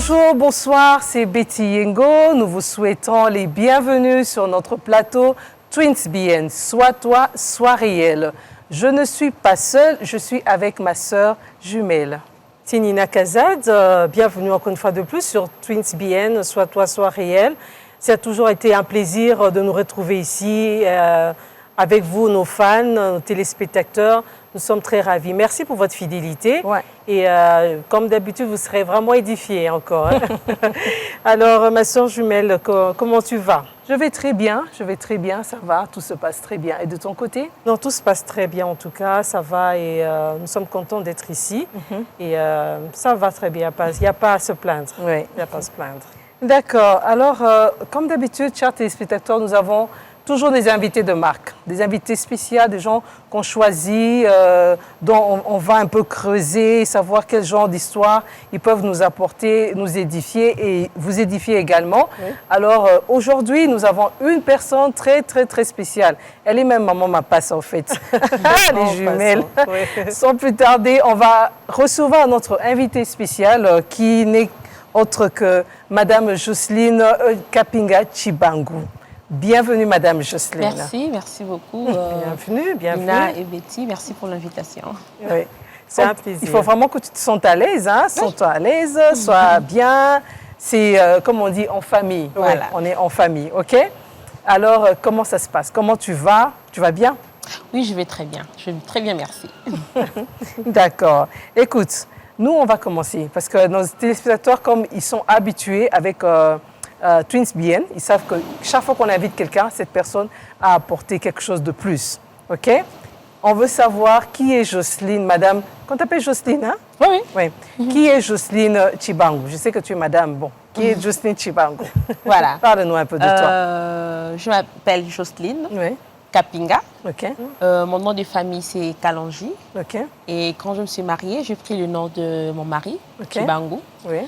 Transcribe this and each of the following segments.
Bonjour, bonsoir, c'est Betty Yengo. Nous vous souhaitons les bienvenus sur notre plateau TwinsBN. Sois toi, sois réel. Je ne suis pas seule, je suis avec ma sœur jumelle. Tinina Kazad, bienvenue encore une fois de plus sur TwinsBN, Sois toi, sois réel. Ça a toujours été un plaisir de nous retrouver ici avec vous, nos fans, nos téléspectateurs. Nous sommes très ravis. Merci pour votre fidélité. Ouais. Et comme d'habitude, vous serez vraiment édifiés encore. Hein. Alors, ma soeur jumelle, comment tu vas? Je vais très bien, ça va, tout se passe très bien. Et de ton côté? Non, tout se passe très bien en tout cas, ça va et nous sommes contents d'être ici. Et ça va très bien, il n'y a pas à se plaindre. Oui. Il n'y a pas à se plaindre. D'accord. Alors, comme d'habitude, chers téléspectateurs, nous avons toujours des invités de marque, des invités spéciaux, des gens qu'on choisit, dont on va un peu creuser, savoir quel genre d'histoire ils peuvent nous apporter, nous édifier et vous édifier également. Oui. Alors, aujourd'hui, nous avons une personne très, très, très spéciale. Elle est même maman ma passe, en fait. Les jumelles. Oui. Sans plus tarder, on va recevoir notre invité spécial qui n'est autre que Madame Jocelyne Kapinga Chibangu. Bienvenue, Madame Jocelyne. Merci beaucoup. Bienvenue, bienvenue. Nina et Betty, merci pour l'invitation. Oui, c'est un plaisir. Il faut vraiment que tu te sentes à l'aise, hein? Sens-toi à l'aise, sois bien. C'est, comme on dit, en famille. Voilà. Ouais, on est en famille, OK? Alors, comment ça se passe? Comment tu vas? Tu vas bien? Oui, je vais très bien. Je vais très bien, merci. D'accord. Écoute, nous, on va commencer parce que nos téléspectateurs, comme ils sont habitués avec TwinsBN, ils savent que chaque fois qu'on invite quelqu'un, cette personne a apporté quelque chose de plus. OK? On veut savoir qui est Jocelyne, madame. Qu'on t'appelle Jocelyne, hein? Oui, oui. Oui. Qui est Jocelyne Chibangu? Je sais que tu es madame. Bon, qui est Jocelyne Chibangu? Voilà. Parle-nous un peu de toi. Je m'appelle Jocelyne Oui. Kapinga. OK. Mon nom de famille, c'est Kalanji. OK. Et quand je me suis mariée, j'ai pris le nom de mon mari, Ok. Chibangu. Oui.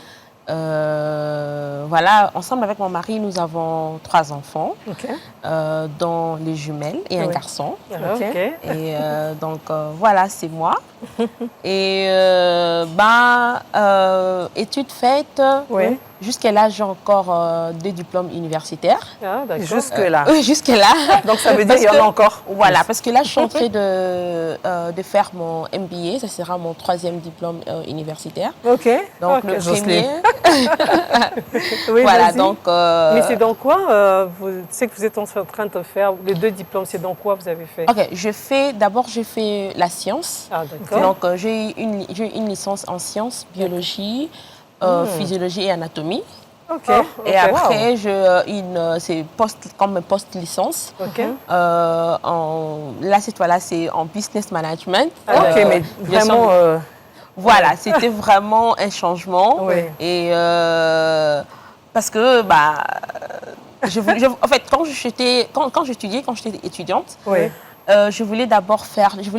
Voilà, ensemble avec mon mari, nous avons 3 enfants, OK. dont les jumelles et un Oui. garçon. OK. Et donc, voilà, c'est moi. Et études faites, Oui. jusqu'à là, j'ai encore 2 diplômes universitaires. Ah, d'accord. Jusque-là. Oui, jusque-là. Donc, ça veut dire qu'il y en a encore. Voilà, parce que là, je suis en train de faire mon MBA. Ça sera mon 3e diplôme universitaire. OK. Donc, Ok, le Jocelyne. premier. Oui, Voilà, vas-y. donc... Mais c'est dans quoi vous sais que vous êtes en train de faire les 2 diplômes, c'est dans quoi vous avez fait? Ok, d'abord, j'ai fait la science. Ah, d'accord. Donc, j'ai une licence en sciences, biologie, physiologie et anatomie. OK. Et après, c'est comme post-licence. OK. Là, cette fois-là, c'est en business management. OK, mais gestion vraiment... Voilà, c'était vraiment un changement. Oui. Et parce que, en fait, quand j'étais étudiante, Oui. je voulais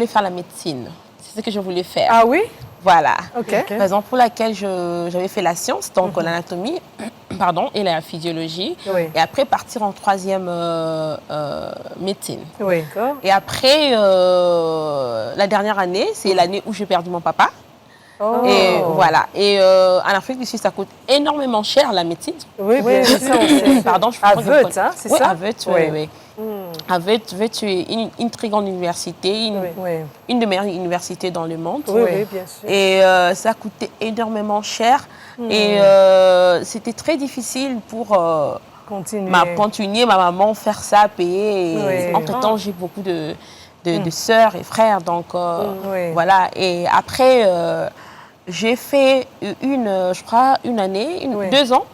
faire la médecine. C'est ce que je voulais faire. Ah oui? Voilà. OK. Raison pour laquelle j'avais fait la science, donc l'anatomie, et la physiologie. Oui. Et après, partir en 3e médecine. Oui. D'accord. Et après, la dernière année, c'est l'année où j'ai perdu mon papa. Oh. Et voilà. Et en Afrique du Sud, ça coûte énormément cher la médecine. Oui, Oui, bien c'est sûr. ça, on sait. Pardon, je À crois que vous Veut, connaissez. hein, c'est Oui, ça? à Veut, Oui. oui. À Veut, c'est une très grande université, Oui. une des meilleures universités dans le monde. Oui, Oui. oui, bien sûr. Et ça coûtait énormément cher. Et c'était très difficile pour continuer, ma maman, faire ça, payer. Oui. Entre-temps, j'ai beaucoup de sœurs et frères. Donc, Oui. voilà. Et après, j'ai fait je crois, une année, Oui. 2 ans.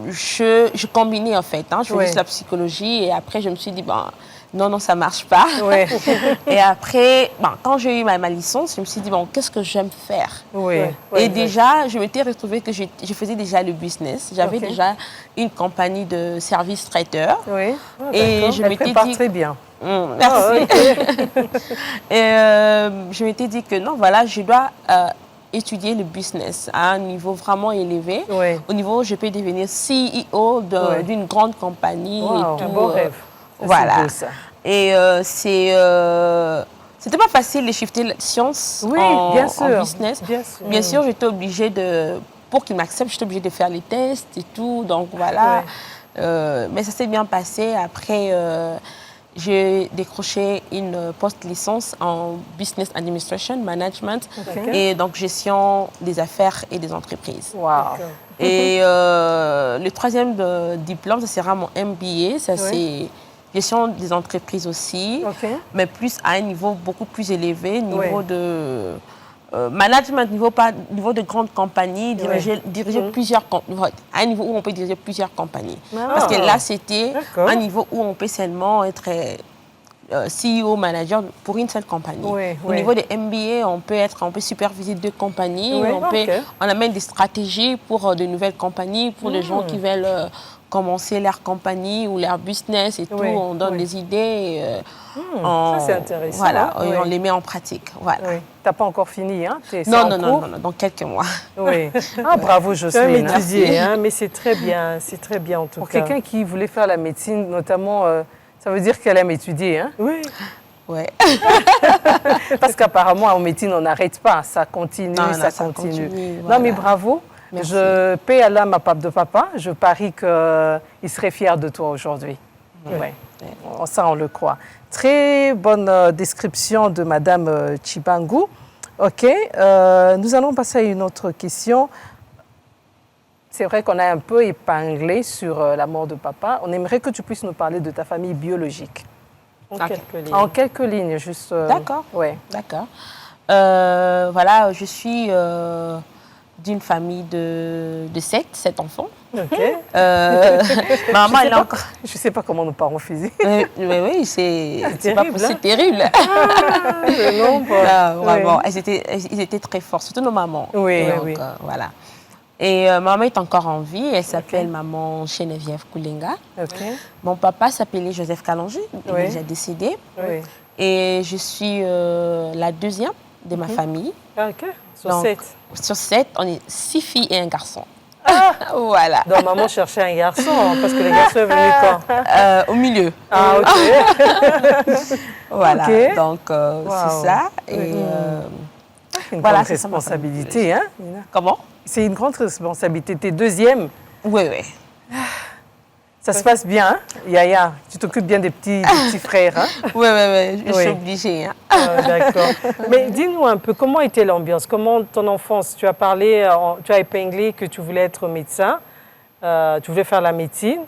Je combinais en fait. Je faisais Oui. la psychologie et après, je me suis dit, non, ça ne marche pas. Oui. Et après, quand j'ai eu ma licence, je me suis dit, qu'est-ce que j'aime faire? Oui. Et déjà, je m'étais retrouvée que je faisais déjà le business. J'avais Ok. déjà une compagnie de services traiteurs. Oui. Et je Elle m'étais prépare dit... très bien. Merci. Et je m'étais dit que non, voilà, je dois étudier le business à un niveau vraiment élevé. Oui. Au niveau où je peux devenir CEO Ouais. d'une grande compagnie. Wow, et tout, un beau rêve. Ça, voilà. c'est beau, ça. Et c'était pas facile de shifter la science bien sûr, en business. Bien sûr, bien sûr j'étais obligée pour qu'ils m'acceptent, j'étais obligée de faire les tests et tout. Donc voilà. Mais ça s'est bien passé. Après, j'ai décroché une post-licence en Business Administration, Management, et donc gestion des affaires et des entreprises. Wow. Et le troisième diplôme, ça sera mon MBA, ça c'est gestion des entreprises aussi, mais plus à un niveau beaucoup plus élevé, niveau de management, niveau de grandes compagnies, diriger plusieurs compagnies, à un niveau où on peut diriger plusieurs compagnies. Parce que là, c'était un niveau où on peut seulement être CEO, manager pour une seule compagnie. Au niveau des MBA, on peut superviser 2 compagnies, on amène des stratégies pour de nouvelles compagnies, pour les gens qui veulent commencer leur compagnie ou leur business et tout, on donne des idées. Ça, c'est intéressant. Voilà, et on les met en pratique. Voilà. Tu n'as pas encore fini, hein? Non, dans quelques mois. Bravo, Jocelyne. Étudier, hein, mais c'est très bien en tout cas. Pour quelqu'un qui voulait faire la médecine, notamment, ça veut dire qu'elle aime étudier, hein? Oui. Ouais. Parce qu'apparemment, en médecine, on n'arrête pas, ça continue, ça continue. Voilà. Non, mais bravo. Merci. Je paie à l'âme de papa. Je parie qu'il serait fier de toi aujourd'hui. Ça, on le croit. Très bonne description de Madame Chibangu. OK. Nous allons passer à une autre question. C'est vrai qu'on a un peu épinglé sur la mort de papa. On aimerait que tu puisses nous parler de ta famille biologique. En quelques lignes, juste. D'accord. Ouais. D'accord. Voilà, je suis d'une famille de 7 enfants. Ma maman, elle a encore... Je ne sais pas comment nos parents faisaient. Oui, c'est terrible. C'est terrible. Vraiment, ils étaient très forts, surtout nos mamans. Donc, voilà. Et maman est encore en vie. Elle s'appelle maman Geneviève Koulenga. Mon papa s'appelait Joseph Kalanji. Il est déjà décédé. Et je suis la deuxième de ma famille. Sur 7, on est 6 filles et un garçon. Voilà. Donc maman cherchait un garçon, parce que les garçons sont venus quand? Au milieu. Voilà. Donc c'est ça. Et une grande responsabilité, hein? Comment? C'est une grande responsabilité. T'es deuxième. Oui. Ça se passe bien, hein? Yaya, tu t'occupes bien des petits frères, hein? Oui, je suis obligée. Hein? D'accord. Mais dis-nous un peu, comment était l'ambiance? Comment ton enfance? Tu as parlé, tu as épinglé que tu voulais être médecin, tu voulais faire la médecine.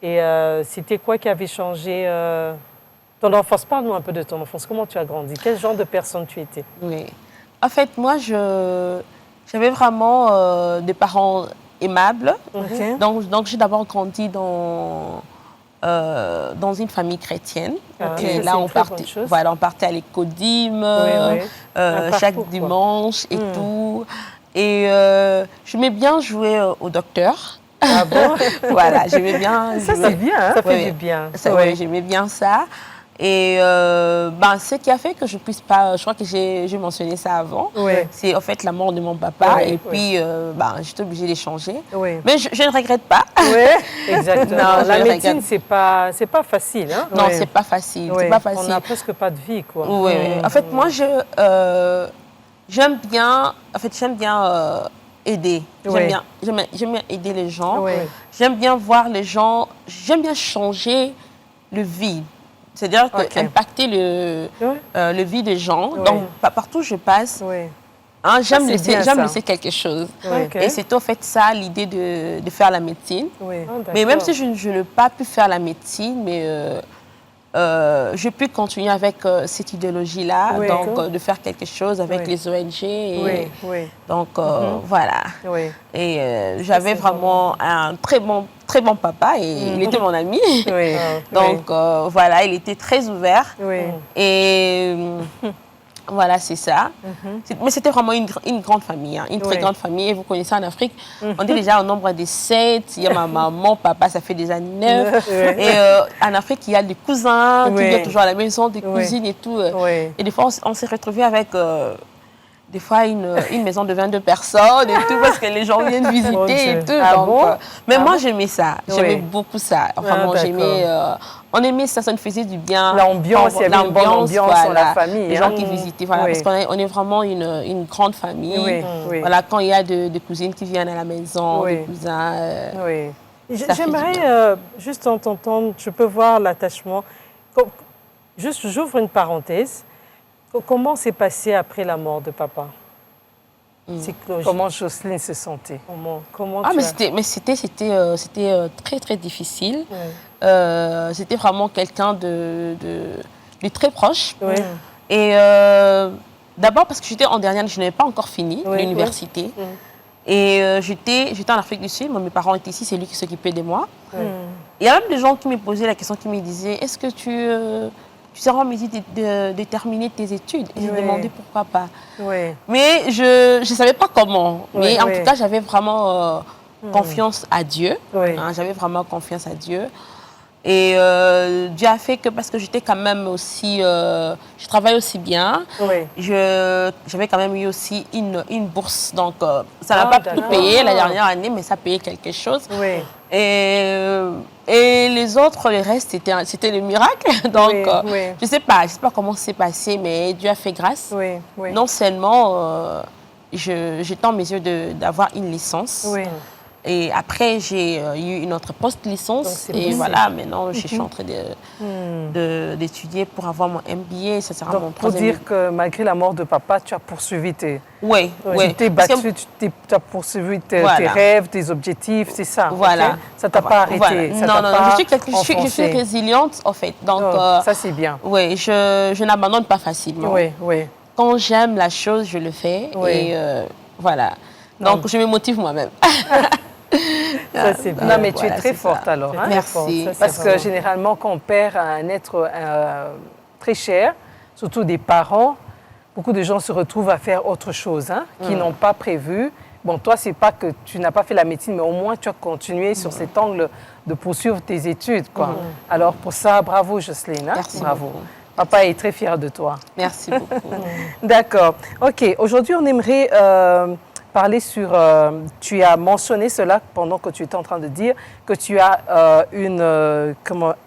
Et c'était quoi qui avait changé ton enfance? Parle-nous un peu de ton enfance. Comment tu as grandi? Quel genre de personne tu étais? Oui. En fait, moi, j'avais vraiment des parents aimables. Donc j'ai d'abord grandi dans une famille chrétienne. Et là, on partait à l'école chaque dimanche et tout. Et j'aimais bien jouer au docteur. Ah bon? Voilà, j'aimais bien. Ça, c'est bien, hein? Ça fait du bien. J'aimais bien ça. Et ce qui a fait que je ne puisse pas, je crois que j'ai mentionné ça avant, c'est en fait la mort de mon papa. Puis, j'étais obligée d'échanger. Mais je ne regrette pas. Oui, exactement. La médecine, c'est pas facile. Hein? Non, c'est pas facile. C'est pas facile. On n'a presque pas de vie, quoi. En fait, moi, j'aime bien aider. J'aime bien aider les gens. J'aime bien voir les gens. J'aime bien changer le vie. C'est-à-dire impacter le vie des gens. Donc, partout où je passe, j'aime laisser quelque chose. Et c'est en fait ça l'idée de faire la médecine. Mais même si je n'ai pas pu faire la médecine, mais je peux continuer avec cette idéologie-là, donc de faire quelque chose avec les ONG. Donc, voilà. Et j'avais vraiment un très bon papa et il était mon ami. Donc, voilà, il était très ouvert. Et voilà, c'est ça. Mais c'était vraiment une grande famille, une très grande famille. Et vous connaissez en Afrique, on est déjà au nombre de 7. Il y a ma maman, papa, ça fait des années 9. Et en Afrique, il y a des cousins qui viennent toujours à la maison, des cousines et tout. Et des fois, on s'est retrouvés avec des fois une maison de 22 personnes et tout, parce que les gens viennent visiter et tout. Ah donc, bon? Mais moi, j'aimais ça. J'aimais Oui. beaucoup ça. Vraiment, j'aimais... on aimait ça, ça nous faisait du bien. L'ambiance, il y avait une bonne ambiance dans la famille. Les gens qui visitaient, voilà, Oui. parce qu'on est vraiment une grande famille. Oui, oui. Voilà, quand il y a des cousines qui viennent à la maison, Oui. des cousins... Oui. J'aimerais juste t'entendre, je peux voir l'attachement. Juste, j'ouvre une parenthèse. Comment s'est passé après la mort de papa? Comment Jocelyne se sentait? Comment c'était très, très difficile. C'était vraiment quelqu'un de très proche. Oui. Et d'abord parce que j'étais en dernière, je n'avais pas encore fini l'université. Et j'étais en Afrique du Sud, mes parents étaient ici, c'est lui qui s'occupait de moi. Il y a même des gens qui me posaient la question, qui me disaient, est-ce que tu seras en mesure de terminer tes études? Et j'ai demandé pourquoi pas. Mais je ne savais pas comment. Mais en tout cas, j'avais vraiment confiance à Dieu. J'avais vraiment confiance à Dieu. Et Dieu a fait que, parce que j'étais quand même aussi, je travaillais aussi bien, j'avais quand même eu aussi une bourse, donc ça n'a pas pu payer la dernière année, mais ça payait quelque chose. Et les autres, le reste, c'était le miracle. Donc je sais pas comment c'est passé, mais Dieu a fait grâce. Non seulement j'étais en mesure d'avoir une licence. Et après, j'ai eu une autre post-licence. Et voilà, maintenant, je suis en train d'étudier pour avoir mon MBA. Ça sera mon troisième. Pour dire que malgré la mort de papa, tu as poursuivi tes... Oui. Tu t'es battu, tu as poursuivi tes rêves, tes objectifs, c'est ça. Voilà. Ça ne t'a pas arrêté. Non, je suis résiliente, en fait. Donc, ça, c'est bien. Oui, je n'abandonne pas facilement. Quand j'aime la chose, je le fais. Et voilà. Donc, je me motive moi-même. Ça, c'est bien. Non, mais tu es très forte alors. Hein? Merci. Parce que généralement, quand on perd un être très cher, surtout des parents, beaucoup de gens se retrouvent à faire autre chose, qui n'ont pas prévu. Bon, toi, c'est pas que tu n'as pas fait la médecine, mais au moins tu as continué sur cet angle de poursuivre tes études, quoi. Alors pour ça, bravo Jocelyne. Merci. Bravo. Beaucoup. Papa est très fier de toi. Merci beaucoup. D'accord. Ok. Aujourd'hui, on aimerait parler sur... tu as mentionné cela pendant que tu étais en train de dire que tu as une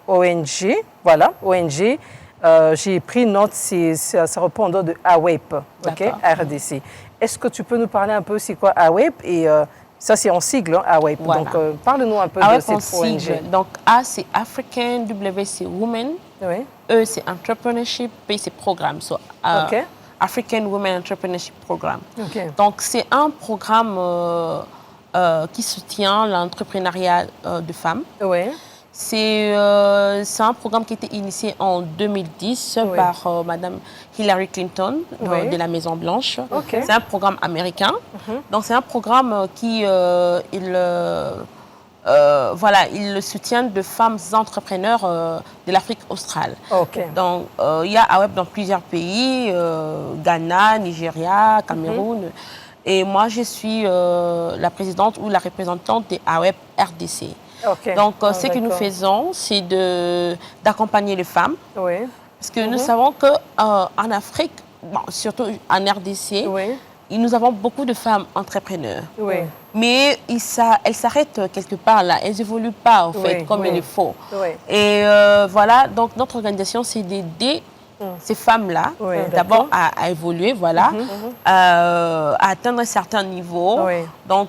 ONG. Voilà, ONG. J'ai pris note, ça reprend au nom de AWEP, RDC. Est-ce que tu peux nous parler un peu c'est quoi AWEP? Et ça, c'est en sigle, AWEP. Voilà. Donc, parle-nous un peu de cette ONG. Donc, A, c'est African, W, c'est Women. E, c'est Entrepreneurship, P, c'est Programme. So, African Women Entrepreneurship Programme. Donc, c'est un programme qui soutient l'entrepreneuriat de femmes. C'est un programme qui a été initié en 2010 par Madame Hillary Clinton de la Maison-Blanche. C'est un programme américain. Donc, c'est un programme qui il soutient de femmes entrepreneurs de l'Afrique australe. Donc, il y a AWEP dans plusieurs pays, Ghana, Nigeria, Cameroun. Et moi, je suis la présidente ou la représentante des AWEP RDC. Donc, ce que nous faisons, c'est d'accompagner les femmes. Parce que nous savons qu'en Afrique, surtout en RDC, nous avons beaucoup de femmes entrepreneurs. Mais elles s'arrêtent quelque part là. Elles n'évoluent pas, en fait, comme il faut. Et voilà, donc notre organisation, c'est d'aider ces femmes-là, d'abord à évoluer, à atteindre un certain niveau. Donc,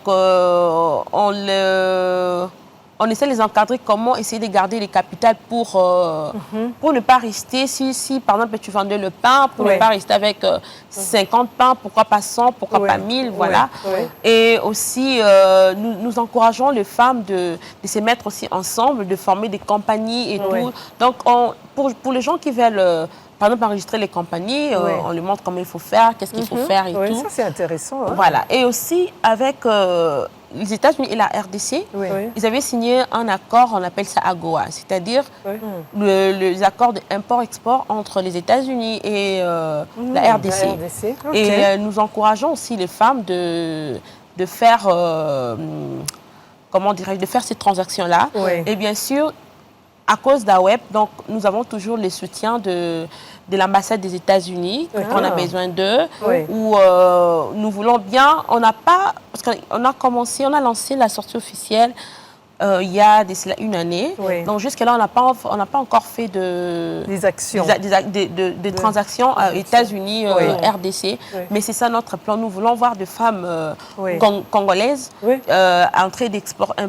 on essaie de les encadrer, comment essayer de garder les capitales pour ne pas rester, si par exemple tu vendais le pain, pour ne pas rester avec 50 pains, pourquoi pas 100, pourquoi pas 1000, voilà. Et aussi, nous encourageons les femmes de se mettre aussi ensemble, de former des compagnies et tout. Donc, pour les gens qui veulent... par exemple, enregistrer les compagnies, on leur montre comment il faut faire, qu'est-ce qu'il faut faire et tout. Ça, c'est intéressant. Voilà. Et aussi, avec les États-Unis et la RDC, ils avaient signé un accord, on appelle ça AGOA, c'est-à-dire les accords d'import-export entre les États-Unis et la RDC. Et nous encourageons aussi les femmes de faire, de faire ces transactions-là. Et bien sûr, à cause d'AWEP, donc nous avons toujours le soutien de de l'ambassade des États-Unis, qu'on a besoin d'eux, où nous voulons bien, parce qu'on a commencé, on a lancé la sortie officielle il y a une année. Donc jusque-là, on n'a pas encore fait des actions, des transactions aux États-Unis, RDC. Mais c'est ça notre plan. Nous voulons voir des femmes congolaises entrer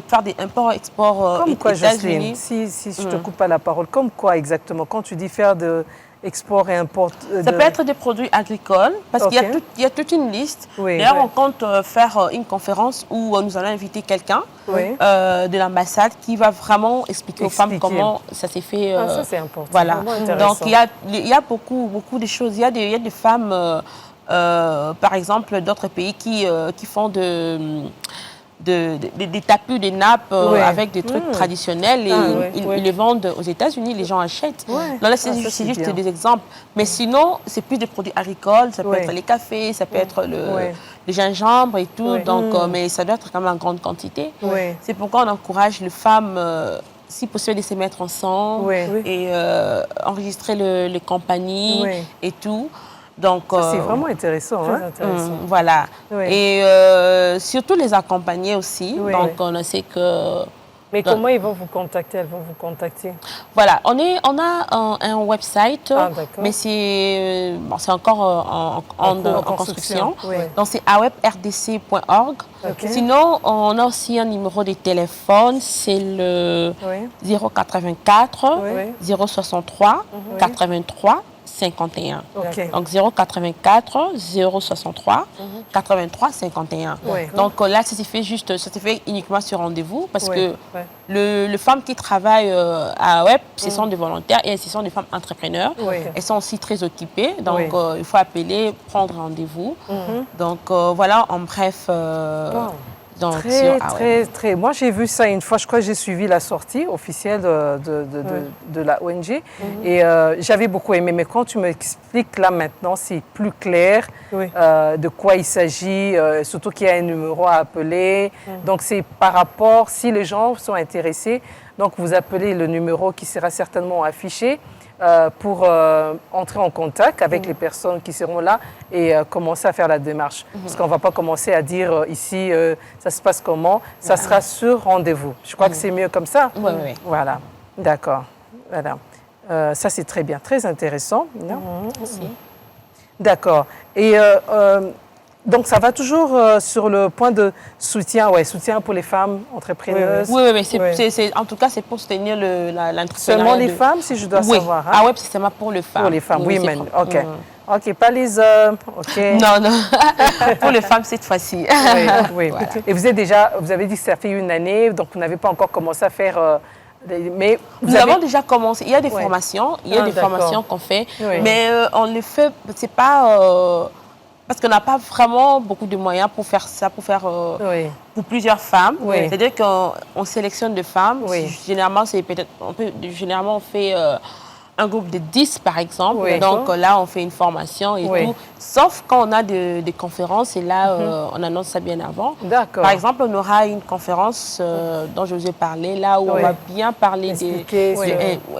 faire des imports-exports aux États-Unis. Si je te coupe pas la parole, comme quoi exactement? Quand tu dis faire de export et import Ça peut être des produits agricoles, parce qu'il y a toute une liste. D'ailleurs, on compte faire une conférence où nous allons inviter quelqu'un de l'ambassade qui va vraiment expliquer aux femmes comment ça s'est fait. Ça, c'est important. Voilà. Donc, il y a beaucoup de choses. Il y a des femmes, par exemple, d'autres pays qui font des tapis, des nappes avec des trucs traditionnels et ils les vendent aux États-Unis, les gens achètent. Donc là, c'est juste des exemples. Mais sinon, c'est plus des produits agricoles, ça peut être les cafés, ça peut être le gingembre et tout, donc, mais ça doit être quand même en grande quantité. C'est pourquoi on encourage les femmes, si possible, de se mettre ensemble et enregistrer les compagnies et tout. Donc, c'est vraiment intéressant. Voilà. Et surtout les accompagner aussi. Donc, on sait que... Mais comment ils vont vous contacter? Elles vont vous contacter? Voilà. On a un website, mais c'est encore en construction. Donc, c'est awebrdc.org. Sinon, on a aussi un numéro de téléphone. C'est le 084 063 83 51. Donc 084 063 83 51. Donc là, ça se fait uniquement sur rendez-vous parce que les femmes qui travaillent à Web, ce sont des volontaires et ce sont des femmes entrepreneurs. Elles sont aussi très occupées. Donc il faut appeler, prendre rendez-vous. Donc voilà, en bref. Donc, très. Moi, j'ai vu ça une fois. Je crois que j'ai suivi la sortie officielle de la ONG. Et j'avais beaucoup aimé. Mais quand tu m'expliques là maintenant, c'est plus clair de quoi il s'agit. Surtout qu'il y a un numéro à appeler. Donc, c'est par rapport, si les gens sont intéressés, donc vous appelez le numéro qui sera certainement affiché. Pour entrer en contact avec les personnes qui seront là et commencer à faire la démarche. Parce qu'on ne va pas commencer à dire ici, ça se passe comment. Ça sera sur rendez-vous. Je crois que c'est mieux comme ça. Voilà. D'accord. Voilà. Ça, c'est très bien. Très intéressant. D'accord. Et donc, ça va toujours sur le point de soutien, soutien pour les femmes entrepreneuses. Oui, en tout cas, c'est pour soutenir l'entrepreneuriat. Seulement les femmes, si je dois savoir. Ah oui, c'est seulement pour les femmes. Pour les femmes, women, OK. OK, pas les hommes, OK. Non. Pour les femmes, cette fois-ci. Oui. Et vous avez dit que ça fait une année, donc vous n'avez pas encore commencé à faire... mais nous avons déjà commencé. Il y a des formations, qu'on fait, mais on les fait, c'est pas... parce qu'on n'a pas vraiment beaucoup de moyens pour faire ça, pour plusieurs femmes. C'est-à-dire qu'on sélectionne des femmes. Généralement, on fait un groupe de 10, par exemple. Donc là, on fait une formation et tout. Sauf quand on a des conférences, et là, on annonce ça bien avant. Par exemple, on aura une conférence dont je vous ai parlé, là où on va bien parler des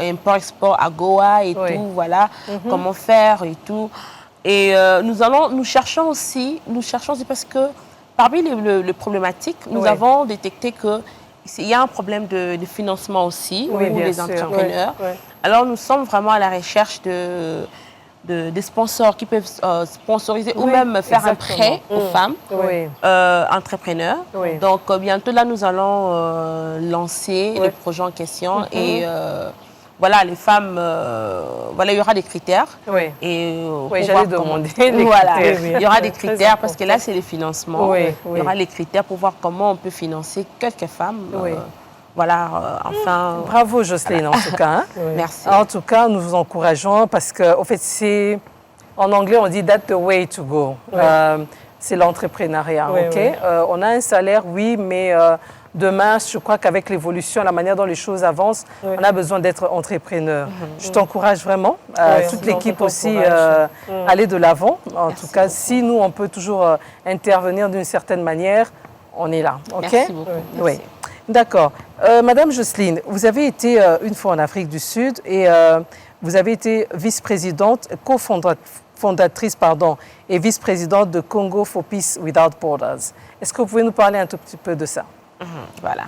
import-export à Goa et tout, voilà, comment faire et tout. Et nous cherchons aussi parce que parmi les problématiques, nous avons détecté qu'il y a un problème de financement aussi pour les entrepreneurs. Alors nous sommes vraiment à la recherche de sponsors qui peuvent sponsoriser ou même faire un prêt aux femmes entrepreneurs. Donc bientôt là, nous allons lancer le projet en question et voilà, les femmes, il y aura des critères. Et j'allais demander. Il y aura des critères parce que là, c'est les financements. Il y aura les critères pour voir comment on peut financer quelques femmes. Enfin. Bravo, Jocelyne, en tout cas. Merci. En tout cas, nous vous encourageons parce qu'en fait, en anglais, on dit that's the way to go. C'est l'entrepreneuriat. On a un salaire, mais demain, je crois qu'avec l'évolution, la manière dont les choses avancent, on a besoin d'être entrepreneur. Je t'encourage vraiment, toute l'équipe aussi, aller de l'avant. En tout cas, si nous, on peut toujours intervenir d'une certaine manière, on est là. Merci beaucoup. Oui. D'accord. Madame Jocelyne, vous avez été une fois en Afrique du Sud et vous avez été vice-présidente, cofondatrice et vice-présidente de Congo for Peace Without Borders. Est-ce que vous pouvez nous parler un tout petit peu de ça? Voilà.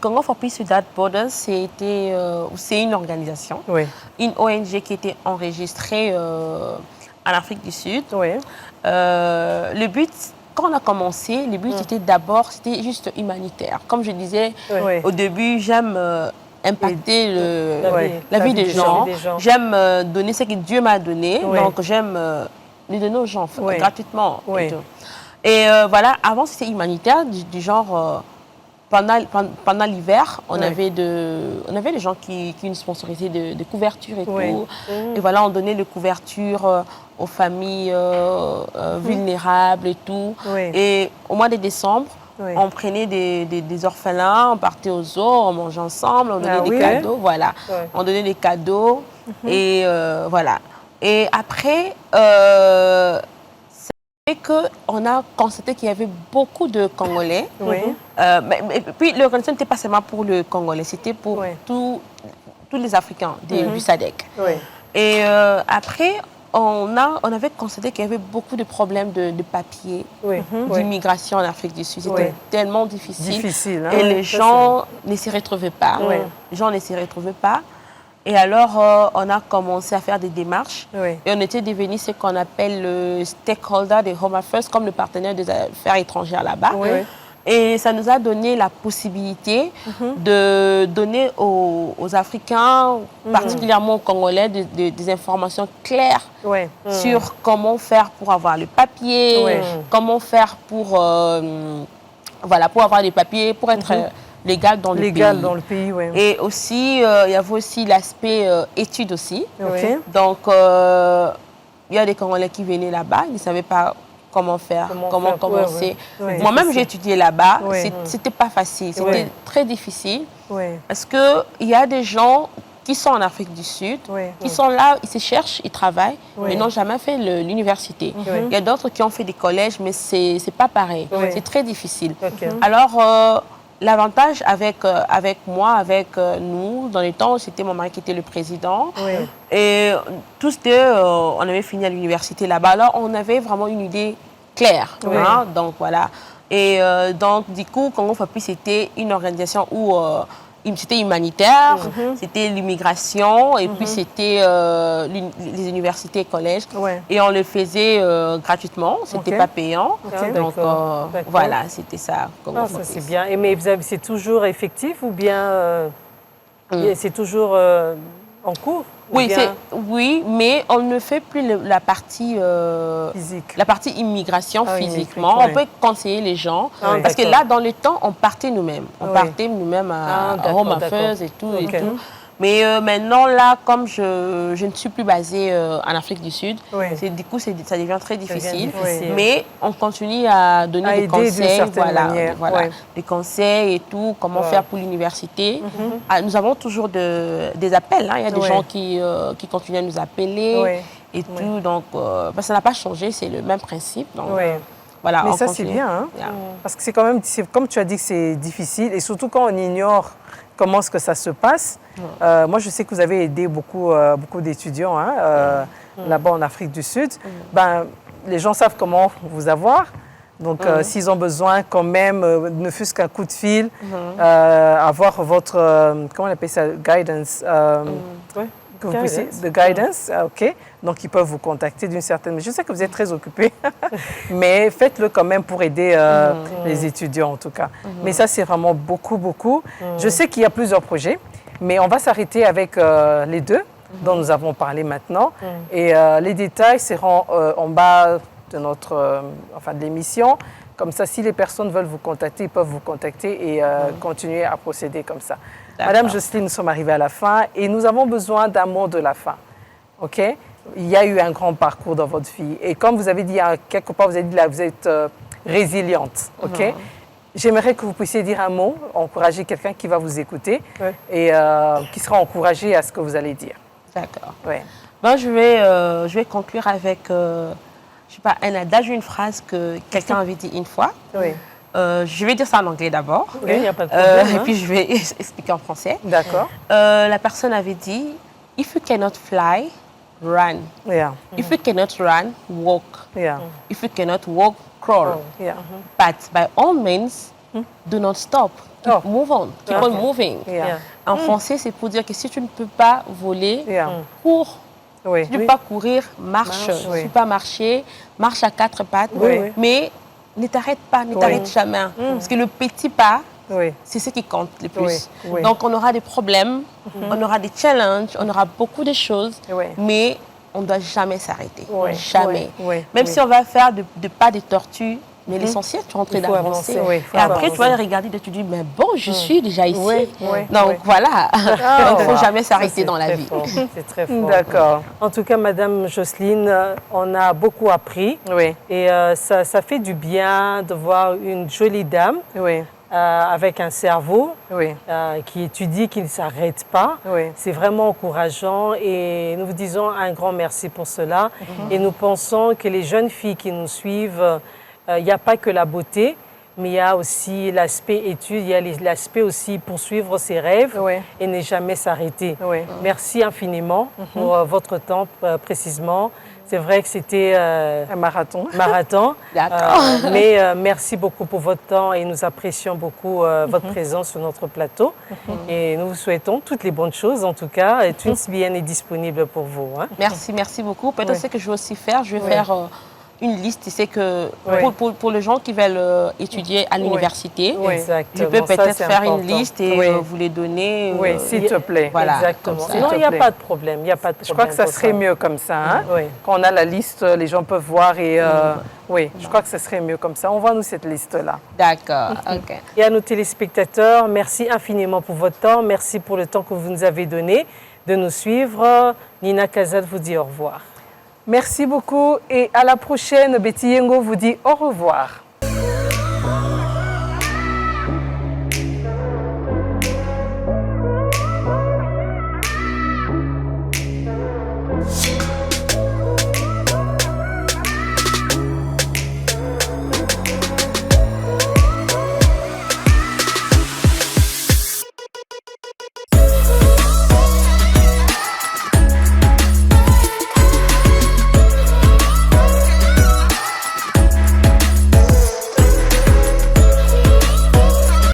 Congo for Peace Without Borders, c'est une organisation, une ONG qui était enregistrée en Afrique du Sud. Le but, quand on a commencé, le but c'était juste humanitaire. Comme je disais au début, j'aime impacter la vie des gens. J'aime donner ce que Dieu m'a donné. Donc j'aime les donner aux gens gratuitement. Et voilà, avant c'était humanitaire, du genre pendant l'hiver, on avait des gens qui nous sponsorisaient de couverture et tout. Et voilà, on donnait les couvertures aux familles vulnérables et tout. Et au mois de décembre, on prenait des orphelins, on partait au zoo, on mangeait ensemble, on donnait des cadeaux. Voilà, on donnait des cadeaux. Et voilà. Et après, qu'on a constaté qu'il y avait beaucoup de Congolais. Et puis, l'organisation n'était pas seulement pour le Congolais, c'était pour tous les Africains du SADC. Et après, on avait constaté qu'il y avait beaucoup de problèmes de papiers, d'immigration en Afrique du Sud. C'était tellement difficile. Et les gens ne s'y retrouvaient pas. Les gens ne s'y retrouvaient pas. Et alors, on a commencé à faire des démarches et on était devenu ce qu'on appelle le stakeholder des Home Affairs, comme le partenaire des affaires étrangères là-bas. Et ça nous a donné la possibilité de donner aux Africains, particulièrement aux Congolais, des informations claires sur comment faire pour avoir le papier, comment faire pour, pour avoir des papiers, pour être légal dans le pays. Et aussi, il y avait aussi l'aspect études aussi. Donc, il y a des Congolais qui venaient là-bas, ils ne savaient pas comment faire, comment commencer. Moi-même, j'ai étudié là-bas. C'était pas facile, c'était très difficile. Parce qu'il y a des gens qui sont en Afrique du Sud, qui sont là, ils se cherchent, ils travaillent, mais n'ont jamais fait l'université. Il y a d'autres qui ont fait des collèges, mais c'est pas pareil. C'est très difficile. Alors, l'avantage avec moi, avec nous, dans les temps, c'était mon mari qui était le président. Et tous deux, on avait fini à l'université là-bas. Alors, on avait vraiment une idée claire. Donc, voilà. Et donc, du coup, Congo for Peace, c'était une organisation où c'était humanitaire, c'était l'immigration, et puis c'était les universités et collèges. Et on le faisait gratuitement, c'était pas payant. Donc voilà, c'était ça. Ça c'est bien. Et mais c'est toujours effectif ou bien c'est toujours en cours? Oui, mais on ne fait plus la partie physique. La partie immigration physiquement. On peut conseiller les gens. Parce que là, dans le temps, on partait nous-mêmes. On partait nous-mêmes à Home Affairs et tout. Mais maintenant, là, comme je ne suis plus basée en Afrique du Sud, du coup, ça devient très difficile. Mais on continue à donner des conseils, des conseils et tout, comment faire pour l'université. Nous avons toujours des appels. Il y a des gens qui continuent à nous appeler et tout. Donc, ça n'a pas changé, c'est le même principe. Donc, voilà, mais ça, c'est bien, parce que c'est quand même, comme tu as dit, que c'est difficile, et surtout quand on ignore comment est-ce que ça se passe. Moi, je sais que vous avez aidé beaucoup d'étudiants là-bas en Afrique du Sud. Les gens savent comment vous avoir. Donc, s'ils ont besoin quand même, ne fût-ce qu'un coup de fil, avoir votre, comment on appelle ça, guidance. Que vous puissiez, de guidance, OK. Donc, ils peuvent vous contacter d'une certaine... Je sais que vous êtes très occupés, mais faites-le quand même pour aider les étudiants, en tout cas. Mais ça, c'est vraiment beaucoup. Je sais qu'il y a plusieurs projets, mais on va s'arrêter avec les deux dont nous avons parlé maintenant. Et les détails seront en bas de de l'émission. Comme ça, si les personnes veulent vous contacter, ils peuvent vous contacter et continuer à procéder comme ça. Madame Jocelyne, nous sommes arrivés à la fin et nous avons besoin d'un mot de la fin. OK? Il y a eu un grand parcours dans votre vie. Et comme vous avez dit, quelque part, vous avez dit là, vous êtes résiliente. OK? J'aimerais que vous puissiez dire un mot, encourager quelqu'un qui va vous écouter et qui sera encouragé à ce que vous allez dire. D'accord. Je vais conclure avec, je sais pas, un adage, une phrase que quelqu'un avait dit une fois. Je vais dire ça en anglais d'abord. Oui, il n'y a pas de problème. Et puis, je vais expliquer en français. D'accord. La personne avait dit, if you cannot fly, run. Yeah. If you cannot run, walk. Yeah. If you cannot walk, crawl. Yeah. But by all means, do not stop. Keep move on. Keep on moving. Yeah. En français, c'est pour dire que si tu ne peux pas voler, cours. Oui. Si tu ne peux pas courir, marche. Si tu ne peux pas marcher, marche à 4 pattes. Mais ne t'arrête pas, ne t'arrête jamais. Parce que le petit pas, c'est ce qui compte le plus. Donc, on aura des problèmes, on aura des challenges, on aura beaucoup de choses, mais on ne doit jamais s'arrêter. Jamais. Même si on va faire de pas de tortue, mais l'essentiel, tu rentres d'avancer. Et après, tu vas regarder et tu dis, mais bon, je suis déjà ici. Donc, voilà. Il ne faut jamais s'arrêter dans la vie. C'est très fort. D'accord. En tout cas, Madame Jocelyne, on a beaucoup appris. Et ça fait du bien de voir une jolie dame avec un cerveau qui étudie, qui ne s'arrête pas. C'est vraiment encourageant et nous vous disons un grand merci pour cela. Et nous pensons que les jeunes filles qui nous suivent, il n'y a pas que la beauté, mais il y a aussi l'aspect étude, il y a l'aspect aussi poursuivre ses rêves et ne jamais s'arrêter. Merci infiniment pour votre temps précisément. C'est vrai que c'était un marathon. Mais merci beaucoup pour votre temps et nous apprécions beaucoup votre présence sur notre plateau. Et nous vous souhaitons toutes les bonnes choses en tout cas. Et TwinsBN est disponible pour vous. Hein. Merci beaucoup. Peut-être ce que je vais aussi faire, je vais faire une liste. C'est que pour les gens qui veulent étudier à l'université, je peux peut-être faire une liste et vous les donner. Oui, s'il te plaît. Voilà. Exactement. Non, il n'y a pas de problème. Je crois que ça serait mieux comme ça. Hein? Quand on a la liste, les gens peuvent voir et je crois que ce serait mieux comme ça. Envoie-nous cette liste-là. D'accord. OK. Et à nos téléspectateurs, merci infiniment pour votre temps. Merci pour le temps que vous nous avez donné de nous suivre. Nina Kazad vous dit au revoir. Merci beaucoup et à la prochaine. Betty Yengo vous dit au revoir.